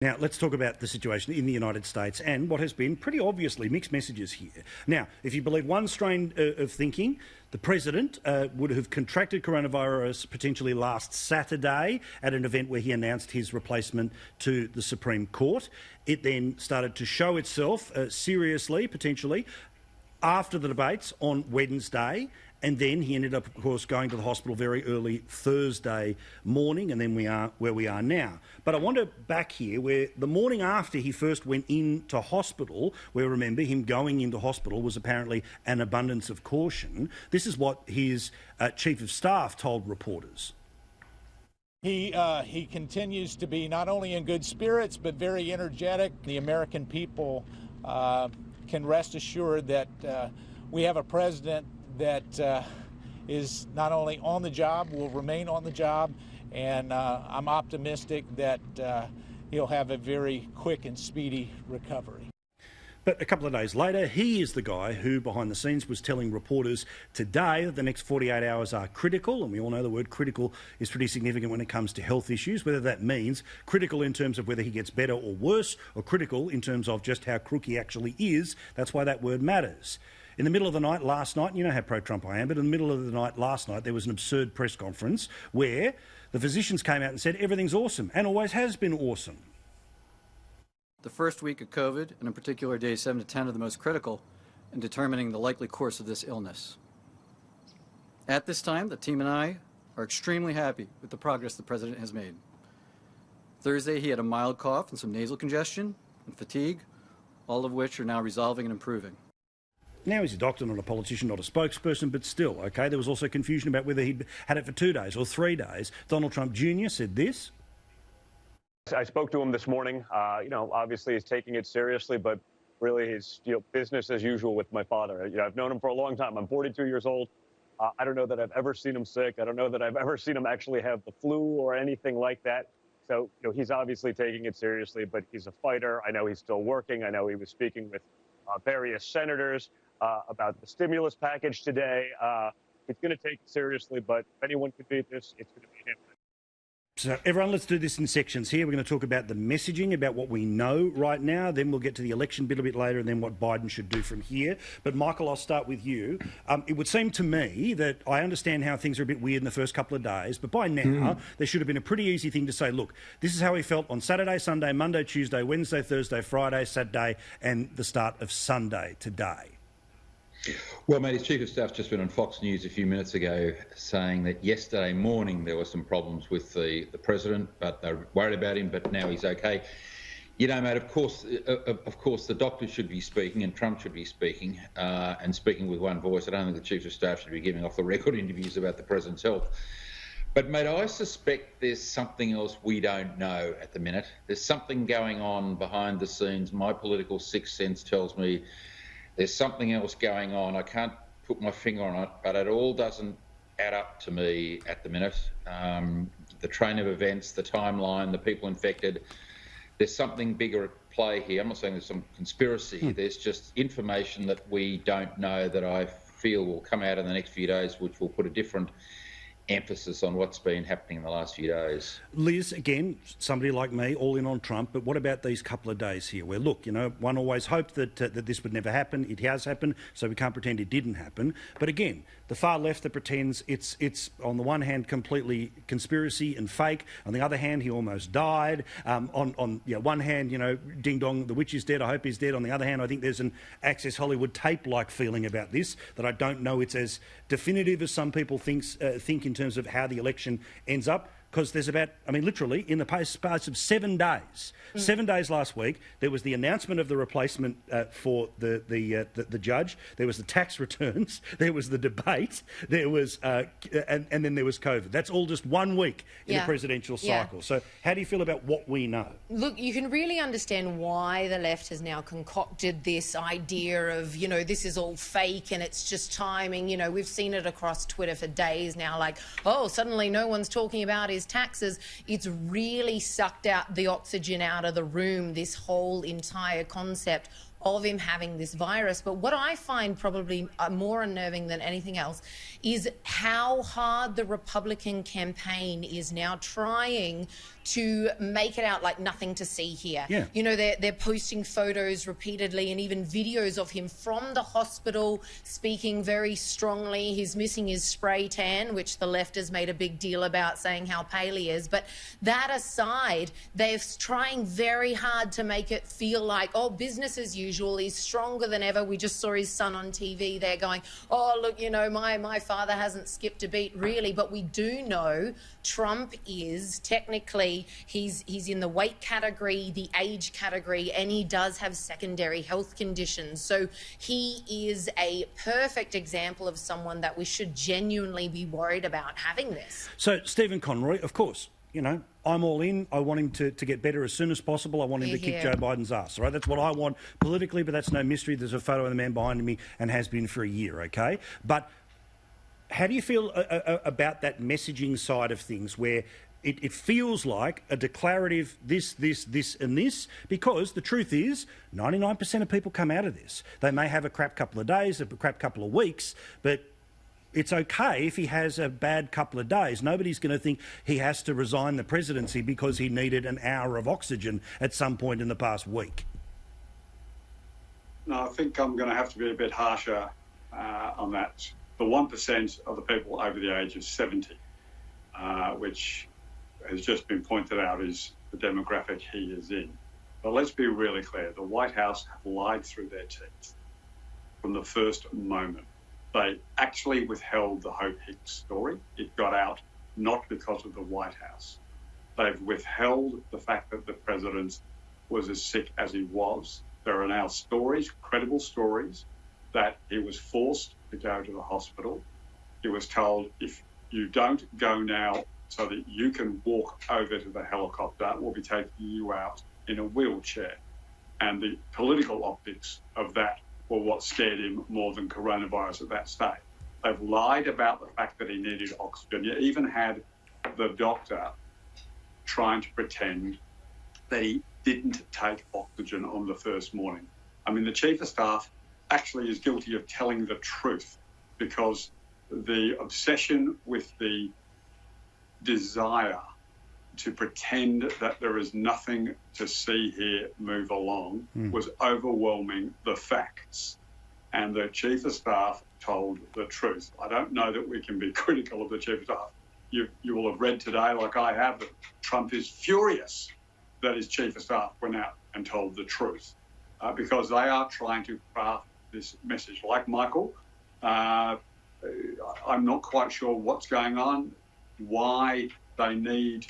Now, let's talk about the situation in the United States and what has been pretty obviously mixed messages here. Now, if you believe one strain of thinking, the President would have contracted coronavirus potentially last Saturday at an event where he announced his replacement to the Supreme Court. It then started to show itself seriously, potentially, after the debates on Wednesday, and then he ended up, of course, going to the hospital very early Thursday morning, and then we are where we are now. But I want to back here where the morning after he first went into hospital, where, remember, him going into hospital was apparently an abundance of caution. This is what his Chief of Staff told reporters. He continues to be not only in good spirits, but very energetic. The American people can rest assured that we have a president that is not only on the job, will remain on the job, and I'm optimistic that he'll have a very quick and speedy recovery. But a couple of days later, he is the guy who, behind the scenes, was telling reporters today that the next 48 hours are critical, and we all know the word critical is pretty significant when it comes to health issues, whether that means critical in terms of whether he gets better or worse, or critical in terms of just how crook he actually is. That's why that word matters. In the middle of the night last night, you know how pro-Trump I am, but in the middle of the night last night, there was an absurd press conference where the physicians came out and said everything's awesome and always has been awesome. The first week of COVID, and in particular days 7 to 10, are the most critical in determining the likely course of this illness. At this time, the team and I are extremely happy with the progress the President has made. Thursday, he had a mild cough and some nasal congestion and fatigue, all of which are now resolving and improving. Now he's a doctor, not a politician, not a spokesperson, but still, OK, there was also confusion about whether he'd had it for 2 days or 3 days. Donald Trump Jr. said this. I spoke to him this morning. Obviously he's taking it seriously, but really he's, business as usual with my father. I've known him for a long time. I'm 42 years old. I don't know that I've ever seen him sick. I don't know that I've ever seen him actually have the flu or anything like that. So, he's obviously taking it seriously, but he's a fighter. I know he's still working. I know he was speaking with various senators about the stimulus package today. He's going to take it seriously, but if anyone could beat this, it's going to be him. So, everyone, let's do this in sections here. We're going to talk about the messaging, about what we know right now. Then we'll get to the election bit a bit later and then what Biden should do from here. But, Michael, I'll start with you. It would seem to me that I understand how things are a bit weird in the first couple of days, but by now there should have been a pretty easy thing to say, look, this is how he felt on Saturday, Sunday, Monday, Tuesday, Wednesday, Thursday, Friday, Saturday and the start of Sunday today. Well, mate, his Chief of Staff's just been on Fox News a few minutes ago saying that yesterday morning there were some problems with the President, but they're worried about him, but now he's okay. Mate, of course, the doctors should be speaking and Trump should be speaking and speaking with one voice. I don't think the Chief of Staff should be giving off the record interviews about the President's health. But, mate, I suspect there's something else we don't know at the minute. There's something going on behind the scenes. My political sixth sense tells me there's something else going on. I can't put my finger on it, but it all doesn't add up to me at the minute. The train of events, the timeline, the people infected, there's something bigger at play here. I'm not saying there's some conspiracy. There's just information that we don't know that I feel will come out in the next few days, which will put a different emphasis on what's been happening in the last few days. Liz, again, somebody like me, all in on Trump, but what about these couple of days here where, look, one always hoped that this would never happen. It has happened, so we can't pretend it didn't happen. But again, the far left that pretends it's on the one hand completely conspiracy and fake, on the other hand he almost died. On one hand, ding dong, the witch is dead, I hope he's dead. On the other hand, I think there's an Access Hollywood tape-like feeling about this that I don't know it's as definitive as some people think in terms of how the election ends up. Because there's literally in the space of 7 days, 7 days last week, there was the announcement of the replacement for the judge. There was the tax returns. There was the debate. There was and then there was COVID. That's all just 1 week in a presidential cycle. So how do you feel about what we know? Look, you can really understand why the left has now concocted this idea of, this is all fake and it's just timing. We've seen it across Twitter for days now, like, oh, suddenly no one's talking about his taxes. It's really sucked out the oxygen out of the room, this whole entire concept of him having this virus. But what I find probably more unnerving than anything else is how hard the Republican campaign is now trying to make it out like nothing to see here. Yeah. You know, they're posting photos repeatedly and even videos of him from the hospital speaking very strongly. He's missing his spray tan, which the left has made a big deal about, saying how pale he is. But that aside, they're trying very hard to make it feel like, oh, business as usual. He's stronger than ever. We just saw his son on TV. They're going, oh, look, you know, my father hasn't skipped a beat, really. But we do know Trump is technically, he's in the weight category, the age category, and he does have secondary health conditions. So he is a perfect example of someone that we should genuinely be worried about having this. So Stephen Conroy, of course, you know, I'm all in. I want him to get better as soon as possible. I want him to kick Joe Biden's ass, all right? That's what I want politically, but that's no mystery. There's a photo of the man behind me and has been for a year, okay? But how do you feel about that messaging side of things where it feels like a declarative this, and this? Because the truth is 99% of people come out of this. They may have a crap couple of days, a crap couple of weeks, but it's okay if he has a bad couple of days. Nobody's going to think he has to resign the presidency because he needed an hour of oxygen at some point in the past week. No, I think I'm going to have to be a bit harsher on that. The 1% of the people over the age of 70, which has just been pointed out is the demographic he is in. But let's be really clear. The White House have lied through their teeth from the first moment. They actually withheld the Hope Hicks story. It got out not because of the White House. They've withheld the fact that the president was as sick as he was. There are now stories, credible stories, that he was forced to go to the hospital. He was told, if you don't go now so that you can walk over to the helicopter, we'll be taking you out in a wheelchair. And the political optics of that were what scared him more than coronavirus at that stage. They've lied about the fact that he needed oxygen. You even had the doctor trying to pretend that he didn't take oxygen on the first morning. I mean, the Chief of Staff actually is guilty of telling the truth, because the obsession with the desire to pretend that there is nothing to see here move along was overwhelming the facts. And the Chief of Staff told the truth. I don't know that we can be critical of the Chief of Staff. You will have read today, like I have, that Trump is furious that his Chief of Staff went out and told the truth, because they are trying to craft this message. Like Michael, I'm not quite sure what's going on, why they need...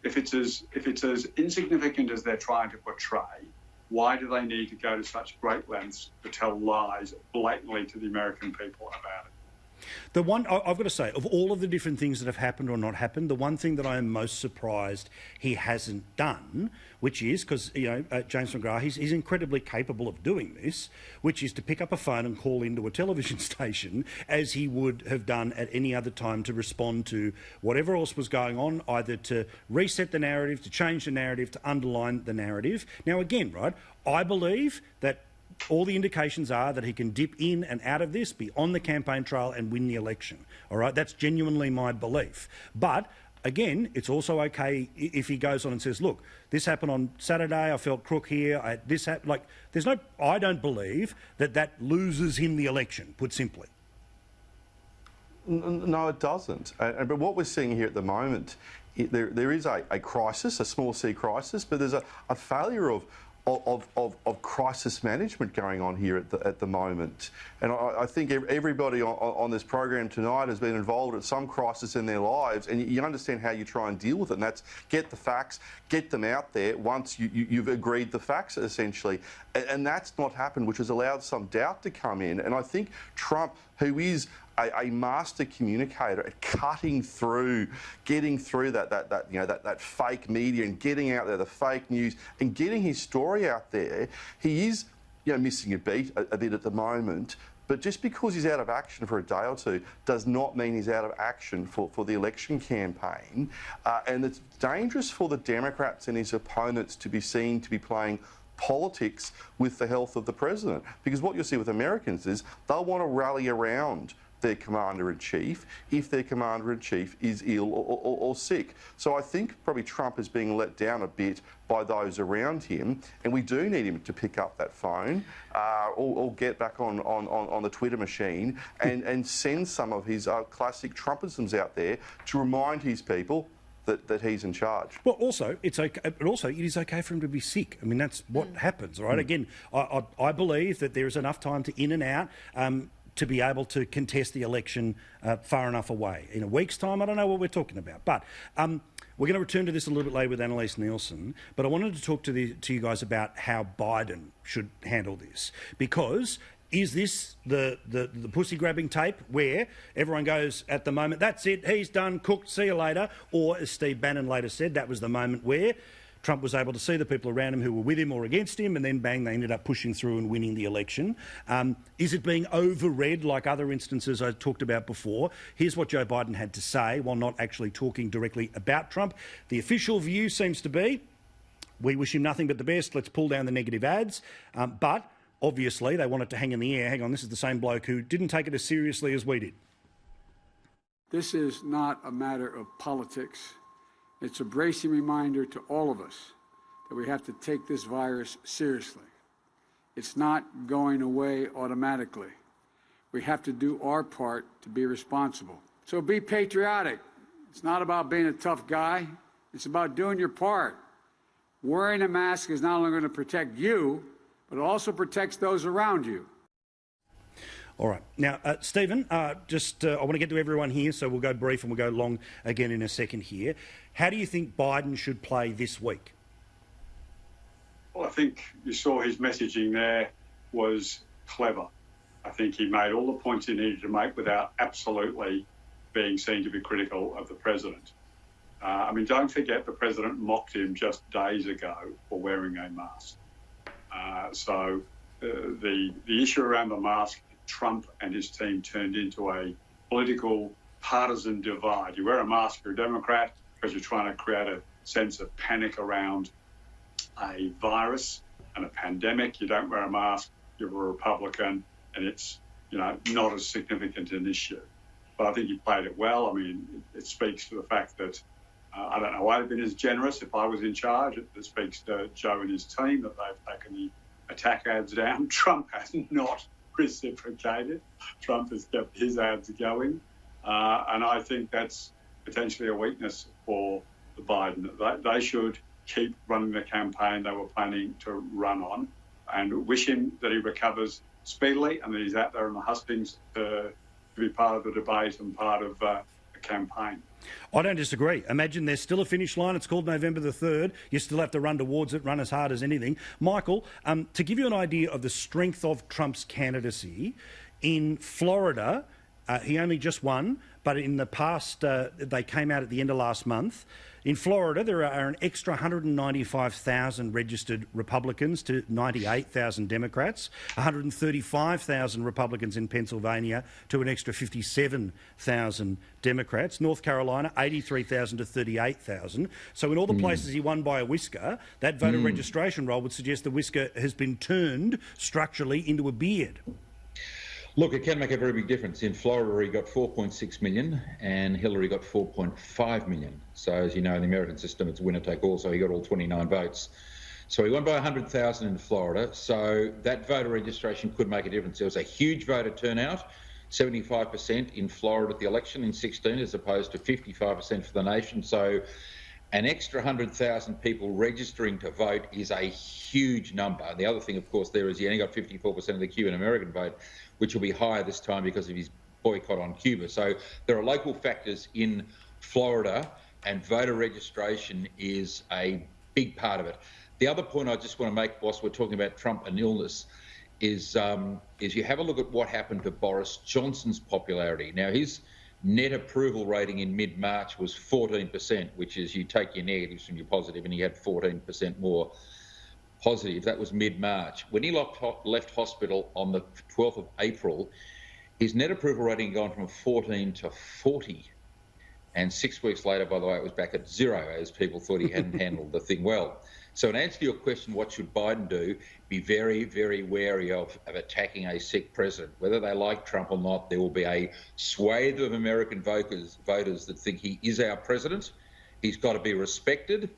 If it's as insignificant as they're trying to portray, why do they need to go to such great lengths to tell lies blatantly to the American people about it? The one, I've got to say, of all of the different things that have happened or not happened, the one thing that I am most surprised he hasn't done, which is, because, you know, James McGrath, he's incredibly capable of doing this, which is to pick up a phone and call into a television station, as he would have done at any other time, to respond to whatever else was going on, either to reset the narrative, to change the narrative, to underline the narrative. Now, again, right, I believe that all the indications are that he can dip in and out of this, be on the campaign trail and win the election. All right, that's genuinely my belief. But again, it's also okay if he goes on and says, look, this happened on Saturday, I felt crook here, I don't believe that loses him the election, put simply. No, it doesn't. But what we're seeing here at the moment, there is a crisis, a small c crisis, but there's a failure of crisis management going on here at the moment. And I think everybody on this program tonight has been involved at some crisis in their lives, and you understand how you try and deal with it, and that's get the facts, get them out there once you've agreed the facts, essentially. And that's not happened, which has allowed some doubt to come in. And I think Trump, who is a master communicator at cutting through, getting through that fake media and getting out there the fake news and getting his story out there. He is, missing a beat a bit at the moment. But just because he's out of action for a day or two does not mean he's out of action for the election campaign. And it's dangerous for the Democrats and his opponents to be seen to be playing politics with the health of the president. Because what you'll see with Americans is they'll want to rally around their commander-in-chief if their commander-in-chief is ill or sick. So I think probably Trump is being let down a bit by those around him, and we do need him to pick up that phone or get back on the Twitter machine and send some of his classic Trumpisms out there to remind his people that he's in charge. Well, also, it's okay, but also it is okay for him to be sick. I mean, that's what happens, right? Again, I believe that there is enough time to in and out to be able to contest the election far enough away. In a week's time, I don't know what we're talking about. But we're going to return to this a little bit later with Annalise Nielsen. But I wanted to talk to you guys about how Biden should handle this. Because is this the pussy-grabbing tape where everyone goes at the moment, that's it, he's done, cooked, see you later? Or, as Steve Bannon later said, that was the moment where Trump was able to see the people around him who were with him or against him, and then bang, they ended up pushing through and winning the election. Is it being overread like other instances I talked about before? Here's what Joe Biden had to say while not actually talking directly about Trump. The official view seems to be, we wish him nothing but the best, let's pull down the negative ads. But obviously they want it to hang in the air. Hang on, this is the same bloke who didn't take it as seriously as we did. This is not a matter of politics. It's a bracing reminder to all of us that we have to take this virus seriously. It's not going away automatically. We have to do our part to be responsible. So be patriotic. It's not about being a tough guy. It's about doing your part. Wearing a mask is not only going to protect you, but it also protects those around you. All right. Now, Stephen, I want to get to everyone here, so we'll go brief and we'll go long again in a second here. How do you think Biden should play this week? Well, I think you saw his messaging there was clever. I think he made all the points he needed to make without absolutely being seen to be critical of the president. Don't forget the president mocked him just days ago for wearing a mask. The issue around the mask, Trump and his team turned into a political partisan divide. You wear a mask, you're a Democrat, because you're trying to create a sense of panic around a virus and a pandemic. You don't wear a mask, you're a Republican, and it's not as significant an issue. But I think he played it well. I mean, it speaks to the fact that I don't know, I'd have been as generous if I was in charge. It speaks to Joe and his team that they've taken the attack ads down. Trump has not reciprocated. Trump has kept his ads going. And I think that's potentially a weakness for the Biden. They should keep running the campaign they were planning to run on and wish him that he recovers speedily and that he's out there in the hustings to be part of the debate and part of the campaign. I don't disagree. Imagine there's still a finish line. It's called November the 3rd. You still have to run towards it, run as hard as anything. Michael, to give you an idea of the strength of Trump's candidacy, in Florida, he only just won, but in the past, they came out at the end of last month. In Florida, there are an extra 195,000 registered Republicans to 98,000 Democrats, 135,000 Republicans in Pennsylvania to an extra 57,000 Democrats. North Carolina, 83,000 to 38,000. So in all the places he won by a whisker, that voter registration roll would suggest the whisker has been turned structurally into a beard. Look, it can make a very big difference. In Florida, he got 4.6 million and Hillary got 4.5 million. So, as you know, in the American system, it's winner take all, so he got all 29 votes. So he won by 100,000 in Florida. So that voter registration could make a difference. There was a huge voter turnout, 75% in Florida at the election in 16, as opposed to 55% for the nation. So an extra 100,000 people registering to vote is a huge number. And the other thing, of course, there is he only got 54% of the Cuban American vote, which will be higher this time because of his boycott on Cuba. So there are local factors in Florida, and voter registration is a big part of it. The other point I just want to make, whilst we're talking about Trump and illness, is you have a look at what happened to Boris Johnson's popularity. Now, his net approval rating in mid-March was 14%, which is you take your negatives from your positive, and he had 14% more positive. That was mid-March. When he left hospital on the 12th of April, his net approval rating had gone from 14 to 40. And 6 weeks later, by the way, it was back at 0, as people thought he hadn't handled the thing well. So in answer to your question, what should Biden do? Be very, very wary of attacking a sick president. Whether they like Trump or not, there will be a swathe of American voters that think he is our president. He's got to be respected,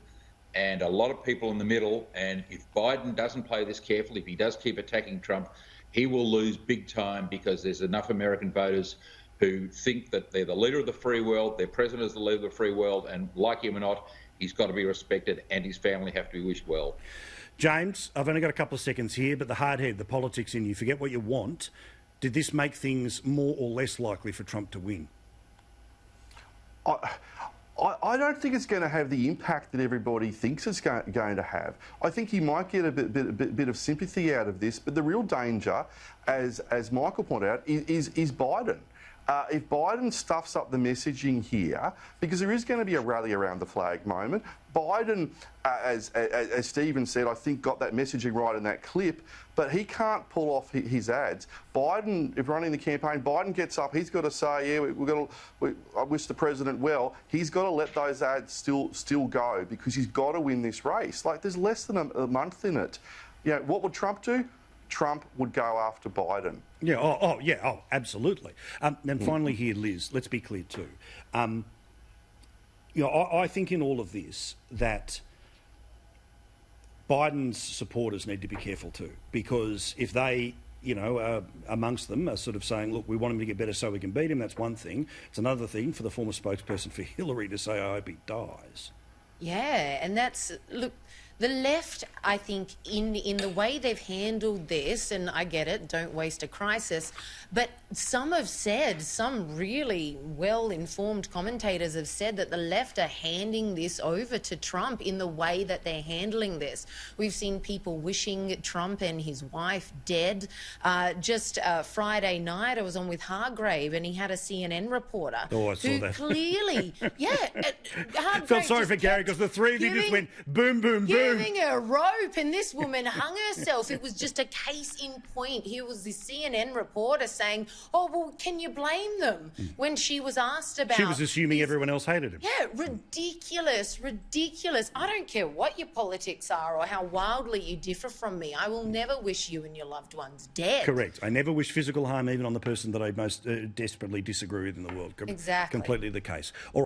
and a lot of people in the middle. And if Biden doesn't play this carefully, if he does keep attacking Trump, he will lose big time, because there's enough American voters who think that they're the leader of the free world, their president is the leader of the free world, and like him or not, he's got to be respected, and his family have to be wished well. James, I've only got a couple of seconds here, but the hard head, the politics in you, forget what you want. Did this make things more or less likely for Trump to win? I don't think it's going to have the impact that everybody thinks it's going to have. I think he might get a bit of sympathy out of this, but the real danger, as Michael pointed out, is Biden. If Biden stuffs up the messaging here, because there is going to be a rally around the flag moment, Biden, as Stephen said, I think got that messaging right in that clip, but he can't pull off his ads. Biden, if running the campaign, Biden gets up, he's got to say, yeah, I wish the president well. He's got to let those ads still go, because he's got to win this race. Like, there's less than a month in it. You know, what would Trump do? Trump would go after Biden. Yeah, absolutely. And finally here, Liz, let's be clear too. I think in all of this that Biden's supporters need to be careful too, because if they, amongst them are sort of saying, look, we want him to get better so we can beat him, that's one thing. It's another thing for the former spokesperson for Hillary to say, I hope he dies. Yeah, and that's, look, the left, I think, in the way they've handled this, and I get it, don't waste a crisis, but some really well-informed commentators have said that the left are handing this over to Trump in the way that they're handling this. We've seen people wishing Trump and his wife dead. Just Friday night, I was on with Hargrave, and he had a CNN reporter I saw that. Clearly, Hargrave felt sorry for Gary, because the three of you just went boom, boom, boom. Giving her a rope, and this woman hung herself. It was just a case in point. Here was this CNN reporter saying, oh, well, can you blame them? When she was asked about... She was assuming everyone else hated him. Yeah, ridiculous. I don't care what your politics are or how wildly you differ from me. I will never wish you and your loved ones dead. Correct. I never wish physical harm even on the person that I most desperately disagree with in the world. Exactly. Completely the case. All